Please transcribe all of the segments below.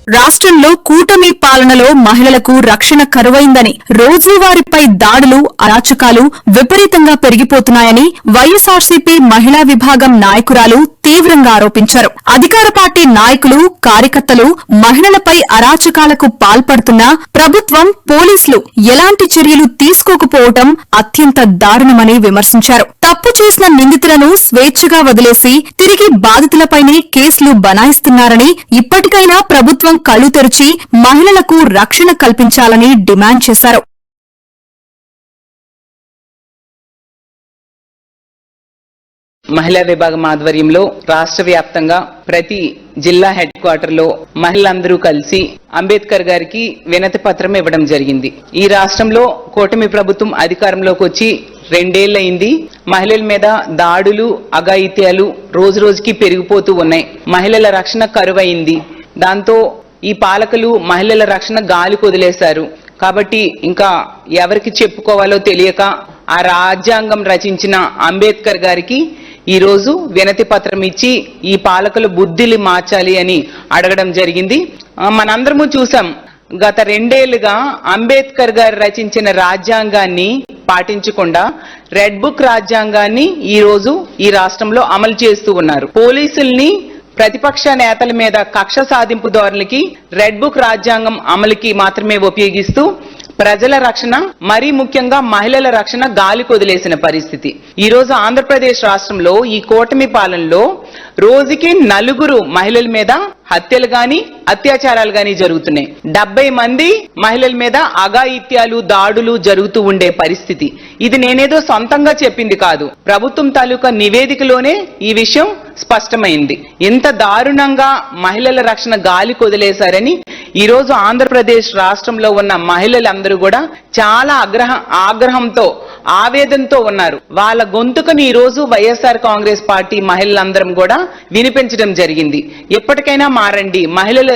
రాష్ట్రంలో కూటమి పాలనలో మహిళలకు రక్షణ కరువైందని, రోజువారీపై దాడులు, అరాచకాలు విపరీతంగా పెరిగిపోతున్నాయని వైఎస్ఆర్సీపీ మహిళా విభాగం నాయకురాలు తీవ్రంగా ఆరోపించారు. అధికార పార్టీ నాయకులు, కార్యకర్తలు మహిళలపై అరాచకాలకు పాల్పడుతున్నా ప్రభుత్వం, పోలీసులు ఎలాంటి చర్యలు తీసుకోకపోవడం అత్యంత దారుణమని విమర్శించారు. తప్పు చేసిన నిందితులను స్వేచ్ఛగా వదిలేసి తిరిగి బాధితులపైనే కేసులు బనాయిస్తున్నారని, ఇప్పటికైనా ప్రభుత్వం కళ్లు తెరిచి మహిళలకు రక్షణ కల్పించాలని డిమాండ్ చేశారు. మహిళా విభాగం ఆధ్వర్యంలో రాష్ట్ర వ్యాప్తంగా ప్రతి జిల్లా హెడ్ క్వార్టర్ లో మహిళలందరూ కలిసి అంబేద్కర్ గారికి వినతి పత్రం ఇవ్వడం జరిగింది. ఈ రాష్ట్రంలో కూటమి ప్రభుత్వం అధికారంలోకి వచ్చి 2 ఏళ్లయింది. మహిళల మీద దాడులు, అఘాయిత్యాలు రోజు రోజుకి పెరిగిపోతూ ఉన్నాయి. మహిళల రక్షణ కరువైంది. దాంతో ఈ పాలకులు మహిళల రక్షణ గాలి కొదిలేశారు. కాబట్టి ఇంకా ఎవరికి చెప్పుకోవాలో తెలియక ఆ రాజ్యాంగం రచించిన అంబేద్కర్ గారికి ఈ రోజు వినతి పత్రం ఇచ్చి ఈ పాలకుల బుద్ధిని మార్చాలి అని అడగడం జరిగింది. మనందరము చూసాం, గత 2 ఏళ్లుగా అంబేద్కర్ గారు రచించిన రాజ్యాంగాన్ని పాటించకుండా రెడ్ బుక్ రాజ్యాంగాన్ని ఈ రోజు ఈ రాష్ట్రంలో అమలు చేస్తూ ఉన్నారు. పోలీసుల్ని ప్రతిపక్ష నేతల మీద కక్ష సాధింపు ధోరణికి, రెడ్ బుక్ రాజ్యాంగం అమలుకి మాత్రమే ఉపయోగిస్తూ ప్రజల రక్షణ, మరీ ముఖ్యంగా మహిళల రక్షణ గాలి కొదిలేసిన పరిస్థితి. ఈ రోజు ఆంధ్రప్రదేశ్ రాష్ట్రంలో ఈ కూటమి పాలనలో రోజుకి 4 మహిళల మీద హత్యలు గాని, అత్యాచారాలు గాని జరుగుతున్నాయి. 70 మంది మహిళల మీద అఘాయిత్యాలు, దాడులు జరుగుతూ ఉండే పరిస్థితి. ఇది నేనేదో సొంతంగా చెప్పింది కాదు, ప్రభుత్వం తాలూకా నివేదికలోనే ఈ విషయం స్పష్టమైంది. ఎంత దారుణంగా మహిళల రక్షణ గాలి కొదిలేశారని ఈ రోజు ఆంధ్రప్రదేశ్ రాష్ట్రంలో ఉన్న మహిళలందరూ కూడా చాలా ఆగ్రహంతో, ఆవేదనతో ఉన్నారు. వాళ్ళ గొంతుకని ఈ రోజు వైఎస్ఆర్ కాంగ్రెస్ పార్టీ మహిళలందరం కూడా వినిపించడం జరిగింది. ఎప్పటికైనా మారండి, మహిళల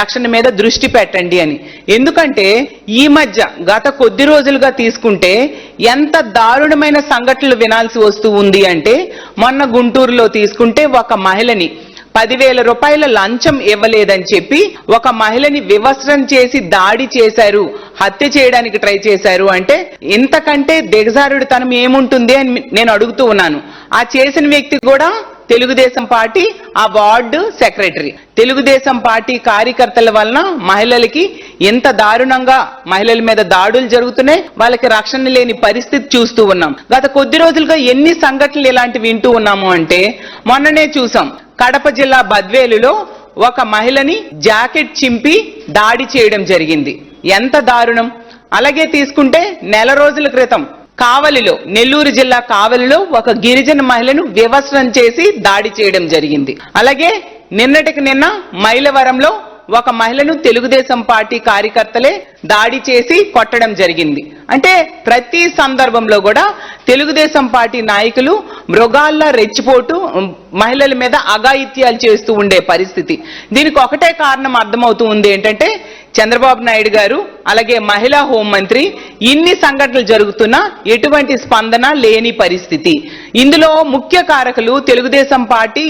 రక్షణ మీద దృష్టి పెట్టండి అని. ఎందుకంటే ఈ మధ్య గత కొద్ది రోజులుగా తీసుకుంటే ఎంత దారుణమైన సంఘటనలు వినాల్సి వస్తూ ఉంది అంటే, మొన్న గుంటూరులో తీసుకుంటే ఒక మహిళని 10,000 రూపాయల లంచం ఇవ్వలేదని చెప్పి ఒక మహిళని వివస్త్రం చేసి దాడి చేశారు, హత్య చేయడానికి ట్రై చేశారు. అంటే ఇంతకంటే దిగజారుడుతనం ఏముంటుంది అని నేను అడుగుతూ ఉన్నాను. ఆ చేసిన వ్యక్తి కూడా తెలుగుదేశం పార్టీ ఆ వార్డు సెక్రటరీ. తెలుగుదేశం పార్టీ కార్యకర్తల వలన మహిళలకి ఎంత దారుణంగా మహిళల మీద దాడులు జరుగుతున్నాయి, వాళ్ళకి రక్షణ లేని పరిస్థితి చూస్తూ ఉన్నాం. గత కొద్ది రోజులుగా ఎన్ని సంఘటనలు ఇలాంటివి వింటూ ఉన్నాము అంటే, మొన్ననే చూసాం కడప జిల్లా బద్వేలులో ఒక మహిళని జాకెట్ చింపి దాడి చేయడం జరిగింది. ఎంత దారుణం. అలాగే తీసుకుంటే నెల రోజుల క్రితం కావలిలో, నెల్లూరు జిల్లా కావలిలో ఒక గిరిజన మహిళను వివస్త్రం చేసి దాడి చేయడం జరిగింది. అలాగే నిన్నటికి నిన్న మైలవరంలో ఒక మహిళను తెలుగుదేశం పార్టీ కార్యకర్తలే దాడి చేసి కొట్టడం జరిగింది. అంటే ప్రతి సందర్భంలో కూడా తెలుగుదేశం పార్టీ నాయకులు మృగాల్లా రెచ్చిపోటు మహిళల మీద అఘాయిత్యాలు చేస్తూ ఉండే పరిస్థితి. దీనికి ఒకటే కారణం అర్థమవుతూ ఉంది ఏంటంటే, చంద్రబాబు నాయుడు గారు అలాగే మహిళా హోంమంత్రి ఇన్ని సంఘటనలు జరుగుతున్నా ఎటువంటి స్పందన లేని పరిస్థితి. ఇందులో ముఖ్య కారకులు తెలుగుదేశం పార్టీ